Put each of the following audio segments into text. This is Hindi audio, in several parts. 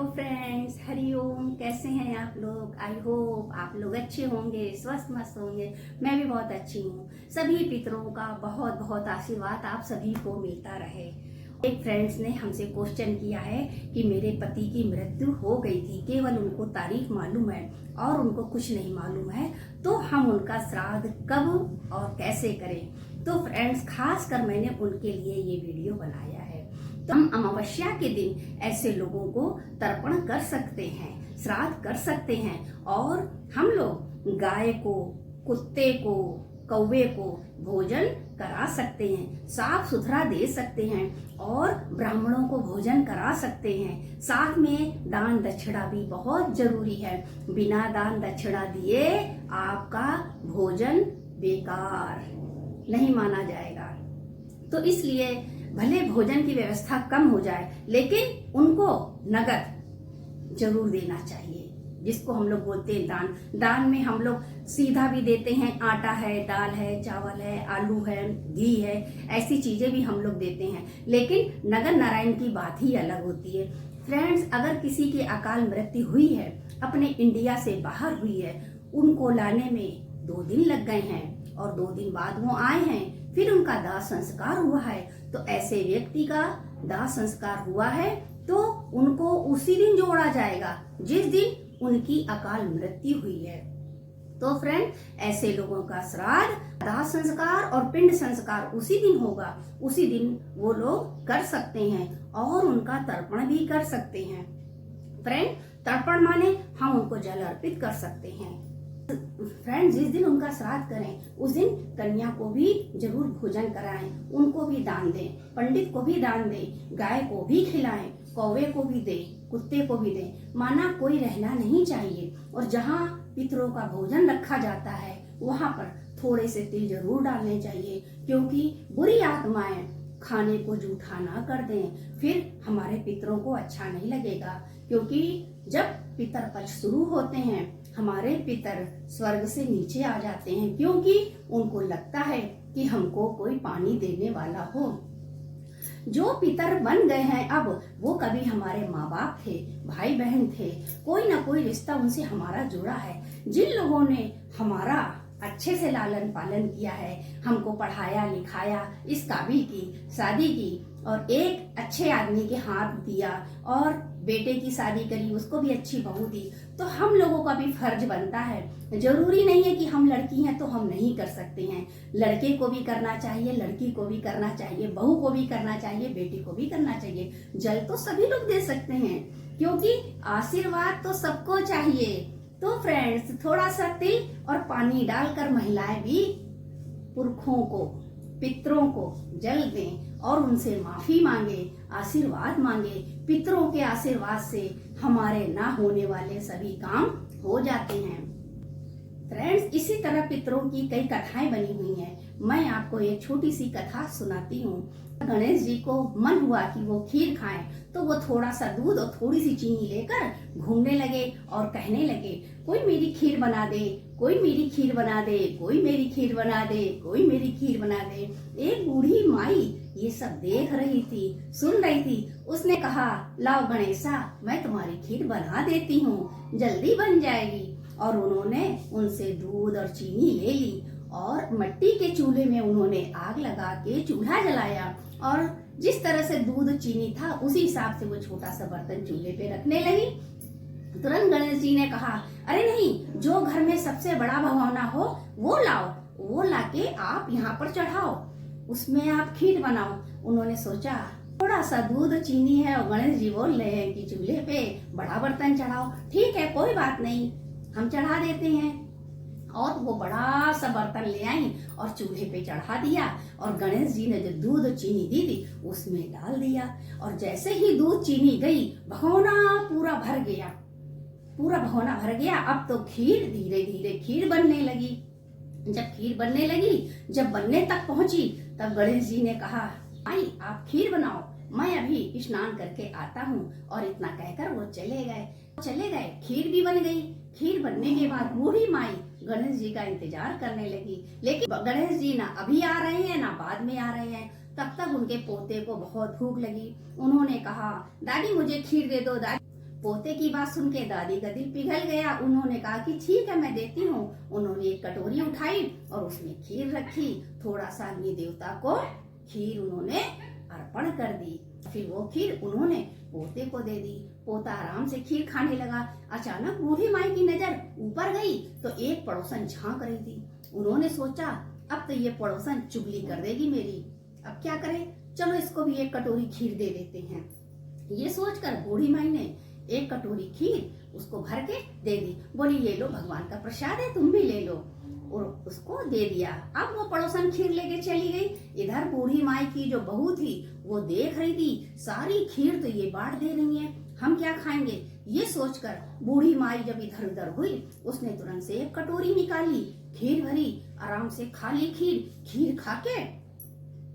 तो फ्रेंड्स, हरिओम। कैसे हैं आप लोग? आई होप आप लोग अच्छे होंगे, स्वस्थ मस्त होंगे। मैं भी बहुत अच्छी हूँ। सभी पितरों का बहुत बहुत आशीर्वाद आप सभी को मिलता रहे। एक फ्रेंड्स ने हमसे क्वेश्चन किया है कि मेरे पति की मृत्यु हो गई थी, केवल उनको तारीख मालूम है और उनको कुछ नहीं मालूम है, तो हम उनका श्राद्ध कब और कैसे करें। तो फ्रेंड्स, खास कर मैंने उनके लिए ये वीडियो बनाया है। तो हम अमावस्या के दिन ऐसे लोगों को तर्पण कर सकते हैं, श्राद्ध कर सकते हैं, और हम लोग गाय को, कुत्ते को, कौवे को भोजन करा सकते हैं, साफ सुथरा दे सकते हैं और ब्राह्मणों को भोजन करा सकते हैं। साथ में दान दक्षिणा भी बहुत जरूरी है। बिना दान दक्षिणा दिए आपका भोजन बेकार नहीं माना जाएगा। तो इसलिए भले भोजन की व्यवस्था कम हो जाए, लेकिन उनको नगद जरूर देना चाहिए, जिसको हम लोग बोलते हैं दान। दान में हम लोग सीधा भी देते हैं, आटा है, दाल है, चावल है, आलू है, घी है, ऐसी चीजें भी हम लोग देते हैं। लेकिन नगर नारायण की बात ही अलग होती है। फ्रेंड्स, अगर किसी की अकाल मृत्यु हुई है, अपने इंडिया से बाहर हुई है, उनको लाने में 2 दिन लग गए हैं और 2 दिन बाद वो आए हैं, फिर उनका दाह संस्कार हुआ है। तो ऐसे व्यक्ति का दाह संस्कार हुआ है तो उनको उसी दिन जोड़ा जाएगा जिस दिन उनकी अकाल मृत्यु हुई है। तो फ्रेंड, ऐसे लोगों का श्राद्ध, दाह संस्कार और पिंड संस्कार उसी दिन होगा। उसी दिन वो लोग कर सकते हैं और उनका तर्पण भी कर सकते हैं। फ्रेंड, तर्पण माने हम उनको जल अर्पित कर सकते हैं। फ्रेंड्स, जिस दिन उनका श्राद्ध करें उस दिन कन्या को भी जरूर भोजन कराएं, उनको भी दान दें, पंडित को भी दान दें, गाय को भी खिलाएं, कौवे को भी दें, कुत्ते को भी दें। माना कोई रहना नहीं चाहिए। और जहाँ पितरों का भोजन रखा जाता है वहाँ पर थोड़े से तिल जरूर डालने चाहिए, क्योंकि बुरी आत्माएं खाने को जूठा ना कर दें, फिर हमारे पितरों को अच्छा नहीं लगेगा। क्योंकि जब पितर पक्ष शुरू होते हैं, हमारे पितर स्वर्ग से नीचे आ जाते हैं, क्योंकि उनको लगता है कि हमको कोई पानी देने वाला हो। जो पितर बन गए हैं अब, वो कभी हमारे माँ बाप थे, भाई बहन थे, कोई ना कोई रिश्ता उनसे हमारा जुड़ा है। जिन लोगों ने हमारा अच्छे से लालन पालन किया है, हमको पढ़ाया लिखाया, इस काबिल की, शादी की और एक अच्छे आदमी के हाथ दिया और बेटे की शादी करी, उसको भी अच्छी बहू दी, तो हम लोगों का भी फर्ज बनता है। जरूरी नहीं है कि हम लड़की हैं तो हम नहीं कर सकते हैं। लड़के को भी करना चाहिए, लड़की को भी करना चाहिए, बहू को भी करना चाहिए, बेटी को भी करना चाहिए। जल तो सभी लोग दे सकते हैं, क्योंकि आशीर्वाद तो सबको चाहिए। तो फ्रेंड्स, थोड़ा सा तिल और पानी डालकर महिलाएं भी पुरखों को, पितरों को जल दें और उनसे माफी मांगे, आशीर्वाद मांगे। पितरों के आशीर्वाद से हमारे ना होने वाले सभी काम हो जाते हैं। फ्रेंड्स, इसी तरह पितरों की कई कथाएं बनी हुई हैं। मैं आपको एक छोटी सी कथा सुनाती हूँ। गणेश जी को मन हुआ कि वो खीर खाएं, तो वो थोड़ा सा दूध और थोड़ी सी चीनी लेकर घूमने लगे और कहने लगे, कोई मेरी खीर बना दे, कोई मेरी खीर बना दे, कोई मेरी खीर बना दे, कोई मेरी खीर बना दे। एक बूढ़ी माई ये सब देख रही थी, सुन रही थी। उसने कहा, लाओ गणेशा, मैं तुम्हारी खीर बना देती हूँ, जल्दी बन जाएगी। और उन्होंने उनसे दूध और चीनी ले ली और मिट्टी के चूल्हे में उन्होंने आग लगा के चूल्हा जलाया, और जिस तरह से दूध चीनी था उसी हिसाब से वो छोटा सा बर्तन चूल्हे पे रखने लगी। तुरंत गणेश जी ने कहा, अरे नहीं, जो घर में सबसे बड़ा भगोना हो वो लाओ, वो लाके आप यहाँ पर चढ़ाओ, उसमें आप खीर बनाओ। उन्होंने सोचा थोड़ा सा दूध चीनी है और गणेश जी बोल रहे हैं कि चूल्हे पे बड़ा बर्तन चढ़ाओ। ठीक है, कोई बात नहीं, हम चढ़ा देते हैं। और वो बड़ा सा बर्तन ले आई और चूल्हे पे चढ़ा दिया, और गणेश जी ने जो दूध चीनी दी थी उसमें डाल दिया। और जैसे ही दूध चीनी गई, भगोना पूरा भर गया, पूरा भगोना भर गया। अब तो खीर धीरे धीरे खीर बनने लगी। जब खीर बनने लगी, जब बनने तक पहुंची, तब गणेश जी ने कहा, आई आप खीर बनाओ, मैं अभी स्नान करके आता हूँ। और इतना कहकर वो चले गए। खीर भी बन गई। खीर बनने के बाद बूढ़ी माई गणेश जी का इंतजार करने लगी, लेकिन गणेश जी ना अभी आ रहे हैं ना बाद में आ रहे हैं। तब तक उनके पोते को बहुत भूख लगी। उन्होंने कहा, दादी मुझे खीर दे दो, दादी। पोते की बात सुन के दादी का दिल पिघल गया। उन्होंने कहा कि ठीक है, मैं देती हूँ। उन्होंने एक कटोरी उठाई और उसमें खीर रखी। थोड़ा सा अग्नि देवता को खीर उन्होंने अर्पण कर दी। फिर वो खीर उन्होंने पोते को दे दी। पोता आराम से खीर खाने लगा। अचानक बूढ़ी माई की नजर ऊपर गई तो एक पड़ोसन झांक रही थी। उन्होंने सोचा, अब तो ये पड़ोसन चुगली कर देगी मेरी, अब क्या करें, चलो इसको भी एक कटोरी खीर दे देते हैं। ये सोचकर बूढ़ी माई ने एक कटोरी खीर उसको भर के दे दी। बोली, ये लो, भगवान का प्रसाद है, तुम भी ले लो। और उसको दे दिया। अब वो पड़ोसन खीर लेके चली गई। इधर बूढ़ी माई की जो बहू थी वो देख रही थी, सारी खीर तो ये बांट दे रही है, हम क्या खाएंगे। ये सोचकर बूढ़ी माई जब इधर उधर हुई, उसने तुरंत से एक कटोरी निकाली, खीर भरी, आराम से खा ली खीर खा के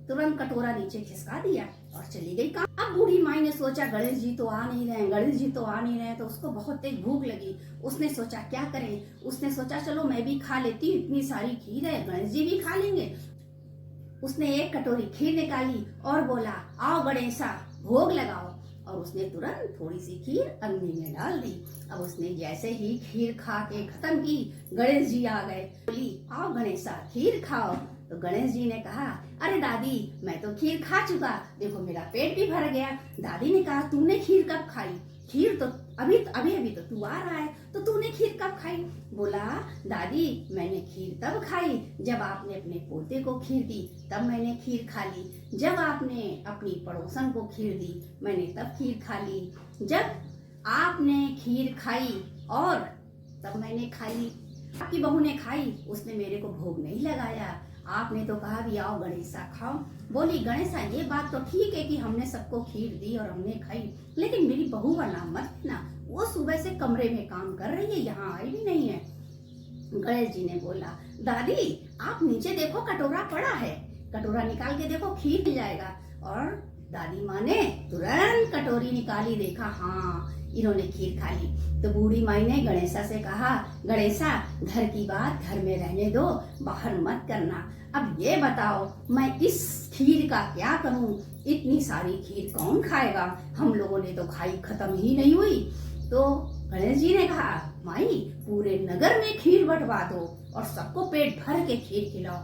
तुरंत कटोरा नीचे खिसका दिया और चली गई काम। अब बूढ़ी माई ने सोचा, गणेश जी तो आ नहीं रहे, तो उसको बहुत तेज भूख लगी। उसने सोचा क्या करें। उसने सोचा चलो मैं भी खा लेती हूँ, इतनी सारी खीर है, गणेश जी भी खा लेंगे। उसने एक कटोरी खीर निकाली और बोला, आओ गणेशा, भोग लगाओ। और उसने तुरंत थोड़ी सी खीर अग्नि में डाल दी। अब उसने जैसे ही खीर खा के खत्म की, गणेश जी आ गए। बोली, आओ गणेशा, खीर खाओ। तो गणेश जी ने कहा, अरे दादी, मैं तो खीर खा चुका, देखो मेरा पेट भी भर गया। दादी ने कहा, तूने खीर कब खाई, खीर तो अभी तो तू आ रहा है, तो तूने खीर कब खाई। बोला, दादी मैंने खीर तब खाई जब आपने अपने पोते को खीर दी, तब मैंने खीर खा ली। जब आपने अपनी पड़ोसन को खीर दी, मैंने तब खीर खा ली। जब आपने खीर खाई और तब मैंने खाई। आपकी बहू ने खाई, उसने मेरे को भोग नहीं लगाया। आपने तो कहा भी आओ गणेशा खाओ। बोली, गणेशा ये बात तो ठीक है कि हमने सबको खीर दी और हमने खाई, लेकिन मेरी बहू का नाम मत लेना, वो सुबह से कमरे में काम कर रही है, यहाँ आई भी नहीं है। गणेश जी ने बोला, दादी आप नीचे देखो, कटोरा पड़ा है, कटोरा निकाल के देखो, खीर मिल जाएगा। और दादी माँ ने तुरंत कटोरी निकाली, देखा हाँ इन्होंने खीर खा ली। तो बूढ़ी माई ने गणेशा से कहा, गणेशा घर की बात घर में रहने दो, बाहर मत करना। अब ये बताओ मैं इस खीर का क्या करूं, इतनी सारी खीर कौन खाएगा, हम लोगों ने तो खाई, खत्म ही नहीं हुई। तो गणेश जी ने कहा, माई पूरे नगर में खीर बंटवा दो और सबको पेट भर के खीर खिलाओ।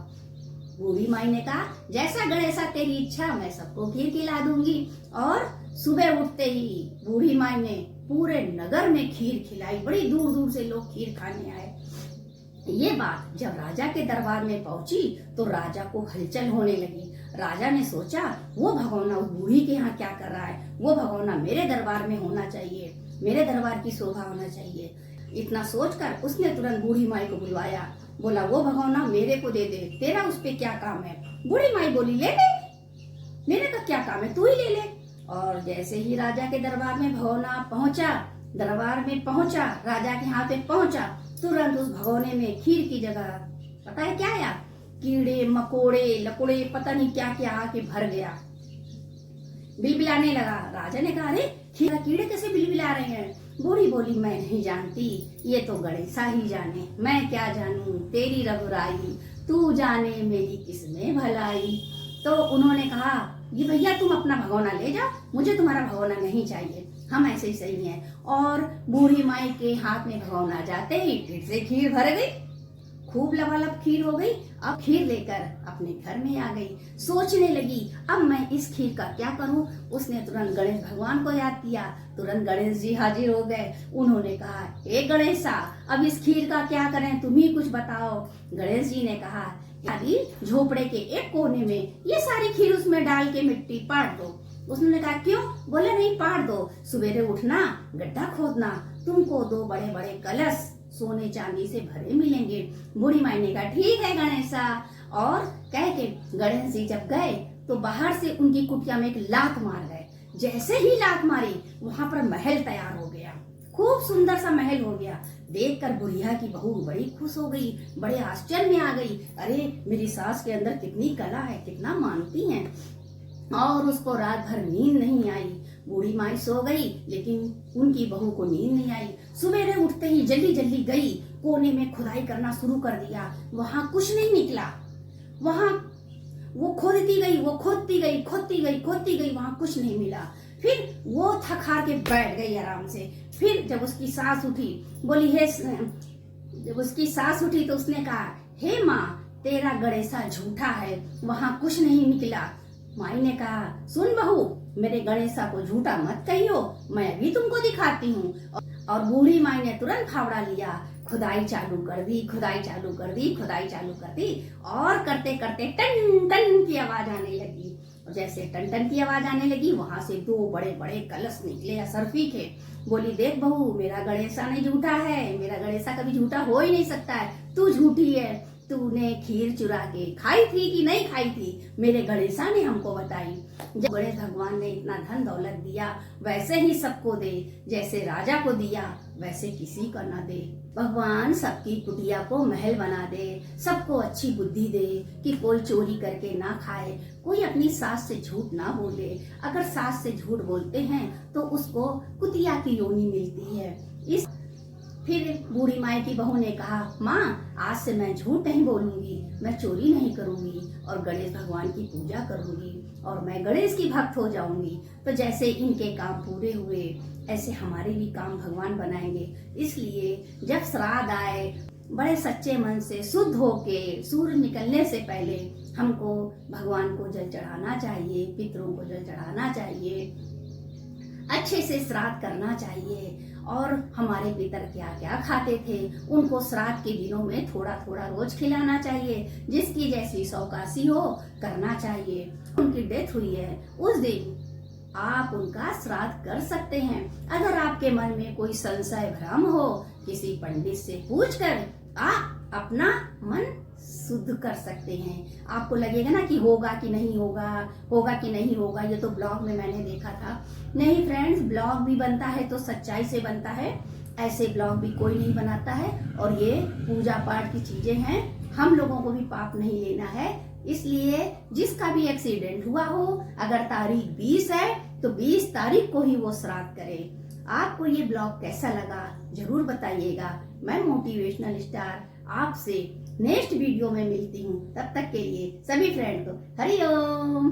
बूढ़ी माई ने कहा, जैसा गणेशा तेरी इच्छा, मैं सबको खीर खिला दूंगी। और सुबह उठते ही बूढ़ी माई ने पूरे नगर में खीर खिलाई, बड़ी दूर दूर से लोग खीर खाने आए। ये बात जब राजा के दरबार में पहुंची तो राजा को हलचल होने लगी। राजा ने सोचा, वो भगोना उस बूढ़ी के यहाँ क्या कर रहा है, वो भगोना मेरे दरबार में होना चाहिए, मेरे दरबार की शोभा होना चाहिए। इतना सोचकर उसने तुरंत बूढ़ी माई को बुलवाया। बोला, वो भगोना मेरे को दे दे, तेरा उस पे क्या काम है। बूढ़ी माई बोली, ले ले, मेरे का क्या काम है, तू ही ले ले। और जैसे ही राजा के दरबार में भगोना पहुंचा, राजा के यहाँ पे पहुंचा, तुरंत उस भगोने में खीर की जगह पता है क्या आया, कीड़े मकोड़े लकोड़े पता नहीं क्या क्या आके भर गया। बिलबिलाने लगा। राजा ने कहा, अरे खीर कीड़े कैसे बिलबिला रहे हैं। बूढ़ी बोली, मैं नहीं जानती, ये तो गणेशा ही जाने, मैं क्या जानूं, तेरी रघुराई, तू जाने मेरी किसमें भलाई। तो उन्होंने कहा, ये भैया तुम अपना भगोना ले जाओ, मुझे तुम्हारा भगोना नहीं चाहिए, हम ऐसे ही सही हैं। और बूढ़ी माई के हाथ में भगोना जाते ही फिर से खीर भर गई, खूब लबालब खीर हो गई। अब खीर लेकर अपने घर में आ गई। सोचने लगी, अब मैं इस खीर का क्या करूं। उसने तुरंत गणेश भगवान को याद किया। तुरंत गणेश जी हाजिर हो गए। उन्होंने कहा, हे गणेशा, अब इस खीर का क्या करें, तुम ही कुछ बताओ। गणेश जी ने कहा, यदि झोपड़े के एक कोने में ये सारी खीर उसमें डाल के मिट्टी पाट दो। उसने कहा, क्यों। बोले, नहीं पाट दो, सवेरे उठना, गड्ढा खोदना, तुमको 2 बड़े बड़े कलश सोने चांदी से भरे मिलेंगे। बूढ़ी माई ने कहा, ठीक है गणेशा। और कह के गणेश जी जब गए तो बाहर से उनकी कुटिया में एक लात मार गए। जैसे ही लात मारी, वहां पर महल तैयार हो गया, खूब सुंदर सा महल हो गया। देखकर बुढ़िया की बहू बड़ी खुश हो गई, बड़े आश्चर्य में आ गई। अरे मेरी सास के अंदर कितनी कला है, कितना मानती हैं। और उसको रात भर नींद नहीं आई। बूढ़ी माई सो गई, लेकिन उनकी बहू को नींद नहीं आई। सवेरे उठते ही जल्दी जल्दी गई, कोने में खुदाई करना शुरू कर दिया। वहां कुछ नहीं निकला। वहां वो खोदती गई, खोदती गई, वहां कुछ नहीं मिला। फिर वो थक हार के बैठ गई आराम से। फिर जब उसकी सास उठी, बोली हे, जब उसकी सास उठी तो उसने कहा, हे माँ, तेरा गणेशा झूठा है, वहां कुछ नहीं निकला। माई ने कहा, सुन बहू, मेरे गणेशा को झूठा मत कहियो, मैं भी तुमको दिखाती हूँ। और बूढ़ी माई ने तुरंत फावड़ा लिया, खुदाई चालू कर दी, खुदाई चालू कर दी, खुदाई चालू कर दी, और करते करते टन टन की आवाज आने लगी। और जैसे टन टन की आवाज आने लगी, वहां से दो बड़े बड़े कलश निकले, असरफी के। बोली, देख बहू, मेरा गणेशा नहीं झूठा है, मेरा गणेशा कभी झूठा हो ही नहीं सकता है, तू झूठी है। तूने खीर चुरा के खाई थी कि नहीं खाई थी, मेरे गणेशा ने हमको बताई। जब गणेश भगवान ने इतना धन दौलत दिया, वैसे ही सबको दे, जैसे राजा को दिया वैसे किसी को न दे। भगवान सबकी कुटिया को महल बना दे, सबको अच्छी बुद्धि दे कि कोई चोरी करके ना खाए, कोई अपनी सास से झूठ ना बोले। अगर सास से झूठ बोलते हैं तो उसको कुतिया की योनि मिलती है। इस फिर बूढ़ी माई की बहू ने कहा, माँ, आज से मैं झूठ नहीं बोलूंगी, मैं चोरी नहीं करूंगी और गणेश भगवान की पूजा करूंगी और मैं गणेश की भक्त हो जाऊंगी। तो जैसे इनके काम पूरे हुए, ऐसे हमारे भी काम भगवान बनाएंगे। इसलिए जब श्राद्ध आए, बड़े सच्चे मन से शुद्ध होके सूर्य निकलने से पहले हमको भगवान को जल चढ़ाना चाहिए, पितरों को जल चढ़ाना चाहिए, अच्छे से श्राद्ध करना चाहिए। और हमारे पितर क्या क्या खाते थे, उनको श्राद्ध के दिनों में थोड़ा थोड़ा रोज खिलाना चाहिए, जिसकी जैसी सौकासी हो करना चाहिए। उनकी डेथ हुई है, उस दिन आप उनका श्राद्ध कर सकते हैं। अगर आपके मन में कोई संशय भ्रम हो, किसी पंडित से पूछकर आप अपना मन शुद्ध कर सकते हैं। आपको लगेगा ना कि होगा कि नहीं होगा, होगा कि नहीं होगा, ये तो ब्लॉग में मैंने देखा था। नहीं फ्रेंड्स, ब्लॉग भी बनता है तो सच्चाई से बनता है, ऐसे ब्लॉग भी कोई नहीं बनाता है। और ये पूजा पाठ की चीजें हैं, हम लोगों को भी पाप नहीं लेना है। इसलिए जिसका भी एक्सीडेंट हुआ हो, अगर तारीख 20 है तो 20 तारीख को ही वो श्राद्ध करे। आपको ये ब्लॉग कैसा लगा जरूर बताइएगा। मैं मोटिवेशनल स्टार आपसे नेक्स्ट वीडियो में मिलती हूँ। तब तक के लिए सभी फ्रेंड को हरि ओम।